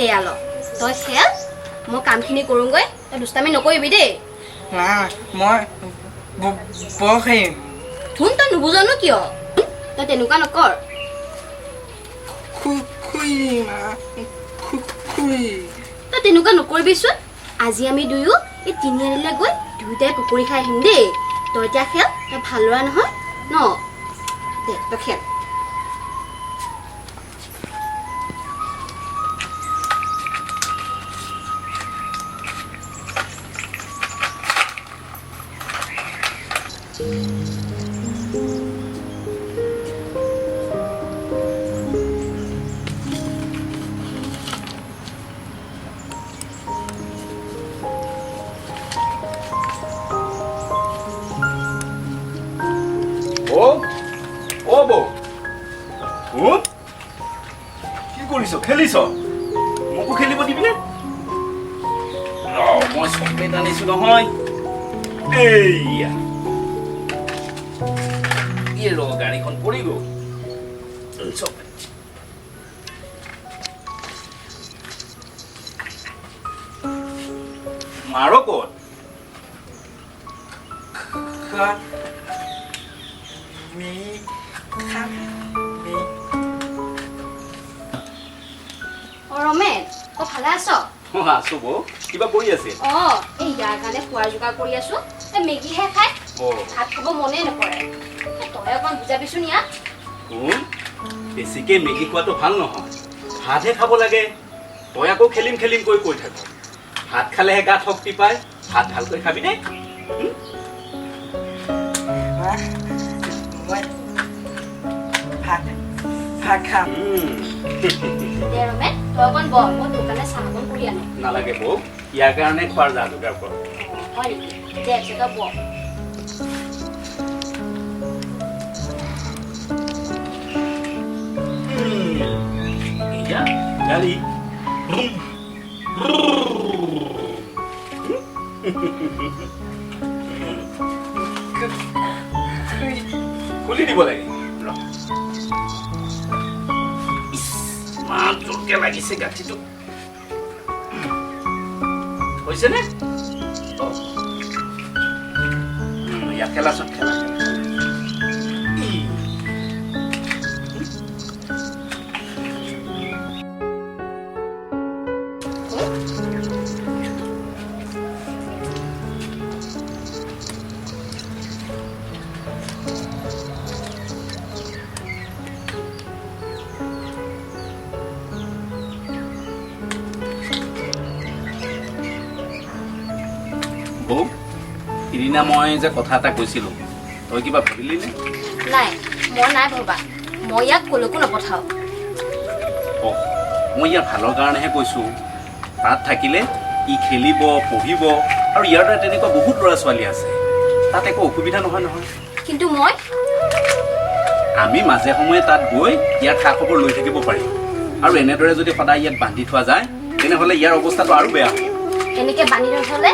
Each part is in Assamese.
এয়ালো তই খেল মই কামখিনি কৰোঁগৈ তই দুষ্টামি নকৰিবি দেই মই বৰখাইম ধুন তই নুবুজানো কিয় তই তেনেকুৱা নকৰ তই তেনেকুৱা নকৰিবিচোন আজি আমি দুয়ো এই তিনিআলিলৈ গৈ দুয়োটাই পকৰি খাই আহিম দেই তই এতিয়া খেল তই ভাল ল'ৰা নহয় ন দে তই খেল কি কৰিছ খেলিছ মোকো খেলিব দিবিনে মই চকলেট আনিছো নহয় এইয়া গাড়ীখন পৰি গ'ল চকলেট মাৰ ক'ত ৰমেশ তই ভালে আছ আছো বৌ কিবা কৰি আছে এই ইয়াৰ কাৰণে খোৱাৰ যোগাৰ কৰি আছো এই মেগীহে খাই ভাত খাব মনে নকৰে তই অকণ বুজাবিচোন ইয়াত বেছিকে মেগী খোৱাটো ভাল নহয় ভাতহে খাব লাগে তই আকৌ খেলিম খেলিম কৈ থাক ভাত খালেহে গাত শক্তি পায় ভাত ভালকৈ খাবি দেই নালাগে বৌ ইয়াৰ কাৰণে খোৱাৰ যা যোগাৰ কৰ গাড়ী খুলি দিব লাগে ইমান জোৰকে লাগিছে গাঠিটো হৈছে নে ইয়াত খেলাচোন খেলা সিদিনা মই যে কথা এটা কৈছিলো তই কিবা ভাবিলি নে নাই মই নাই ভবা মই ইয়াক কলৈকো নপঠাও মই ইয়াৰ ভালৰ কাৰণেহে কৈছো তাত থাকিলে ই খেলিব পঢ়িব আৰু ইয়াৰ দৰে তেনেকুৱা বহুত ল'ৰা ছোৱালী আছে তাত একো অসুবিধা নহয় কিন্তু মই আমি মাজে সময়ে তাত গৈ ইয়াৰ খা খবৰ লৈ থাকিব পাৰিম আৰু এনেদৰে যদি সদায় ইয়াক বান্ধি থোৱা যায় তেনেহ'লে ইয়াৰ অৱস্থাটো আৰু বেয়া হ'ব এনেকৈ বান্ধি নথ'লে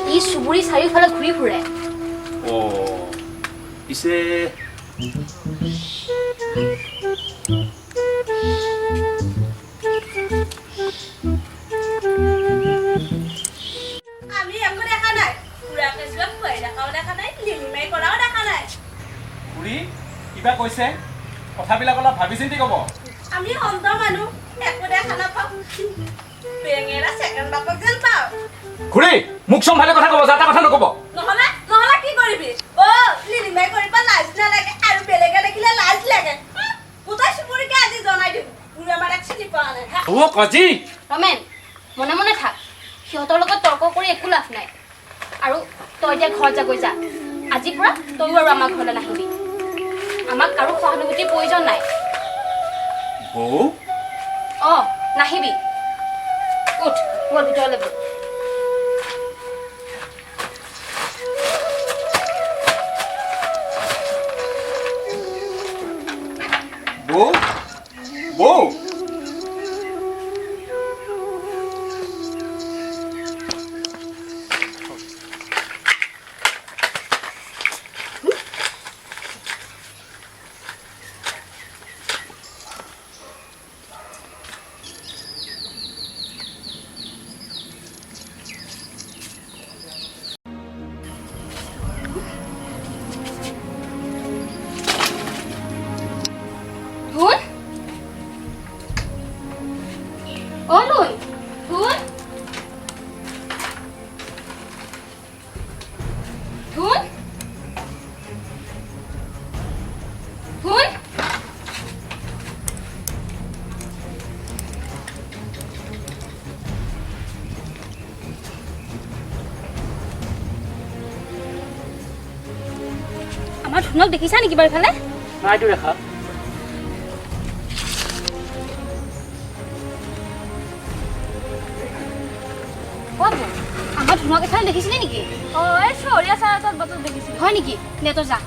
ই চুবুৰী চাৰিওফালে ঘূৰি ফুৰে পিছে আমি একো দেখা নাই পুৰাকে যোৱা খুৱাই দেখাও দেখা নাই লিলিমাই কৰাও দেখা নাই খুৰী কিবা কৈছে কথাবিলাক অলপ ভাবি চিন্তি ক'ব আমি অন্ধ মানুহ একো দেখা নাপাওঁ বেঙেৰা ছেকেণ্ড বাপক যেন পাওঁ খুৰী মোক চম্ভালি কথা ক'ব যাতা কথা নক'ব নহ'লে কি কৰিবি ঐ অ' কাজি ৰমেন মনে মনে থাক সিহঁতৰ লগত তৰ্ক কৰি একো লাভ নাই আৰু তই এতিয়া ঘৰত যা গৈ যা আজিৰ পৰা তয়ো আৰু আমাৰ ঘৰলৈ নাহিবি আমাক কাৰো সহানুভূতিৰ প্ৰয়োজন নাই বৌ অঁ নাহিবি উঠ মোৰ ভিতৰলৈ বল বৌ বৌ ধুন অ লুন ধুন ধুন ধুন আমাৰ ধুনক দেখিছা নেকি বাৰু ইফালে নাইতো দেখা আমাৰ ধুনক এফালে দেখিছিলে নেকি অঁ এই চহৰীয়া চাহ তাত বাটত দেখিছিলোঁ হয় নেকি নে তই যা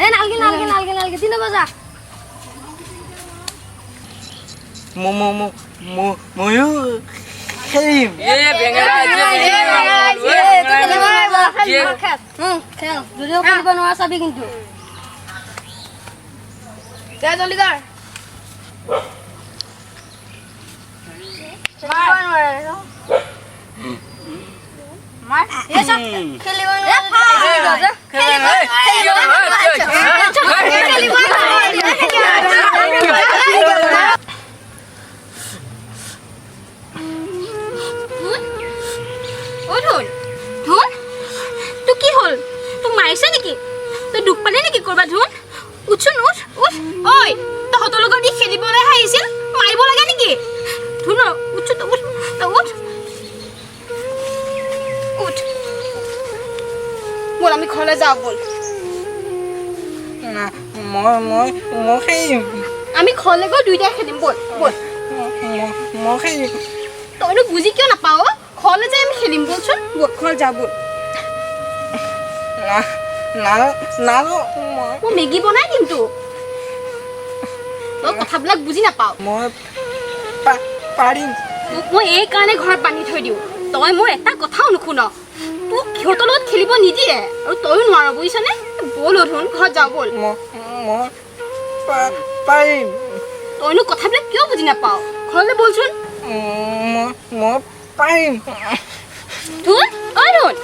এ নালগে নালগে নালগে নালগে 3 বজা ময়ো খেলিম যদিও খেলিব নোৱাৰা চাবি কিন্তু জলদি কৰ ধুন ধুন তোৰ কি হ'ল তোক মাৰিছে নেকি তই দুখ পালি নেকি কৰবাত ধুন উঠচোন উঠ উঠ ঐ তহঁতৰ লগত ই খেলিবলৈ আহিছিল মাৰিব লাগে নেকি ধুন উঠচোন উঠ তই উঠ উঠ ব'ল আমি ঘৰলৈ যাওঁ ব'ল মই খেলিম আমি ঘৰলৈ গৈ দুইটাই খেলিম ব'ল ব'ল মই খেলিম তইনো বুজি কিয় নাপাৱ ঘৰলৈ যাই আমি খেলিম ব'লচোন ব'ল ঘৰ যা ব'ল নানো মই মেগী বনাই দিম তোক তই কথাবিলাক বুজি নাপাৱ মই পাৰিম তোক মই এই কাৰণে ঘৰত বান্ধি থৈ দিওঁ তই মোৰ এটা কথাও নুশুন তোক সিহঁতৰ লগত খেলিব নিদিয়ে আৰু তইও নোৱাৰ বুজিছনে ব'ল ধুন ঘৰত যাওঁ ব'ল মই পাৰিম তইনো কথাবিলাক কিয় বুজি নাপাৱ ঘৰলৈ ব'লচোন মই পাৰিম ধুন ঐ ধুন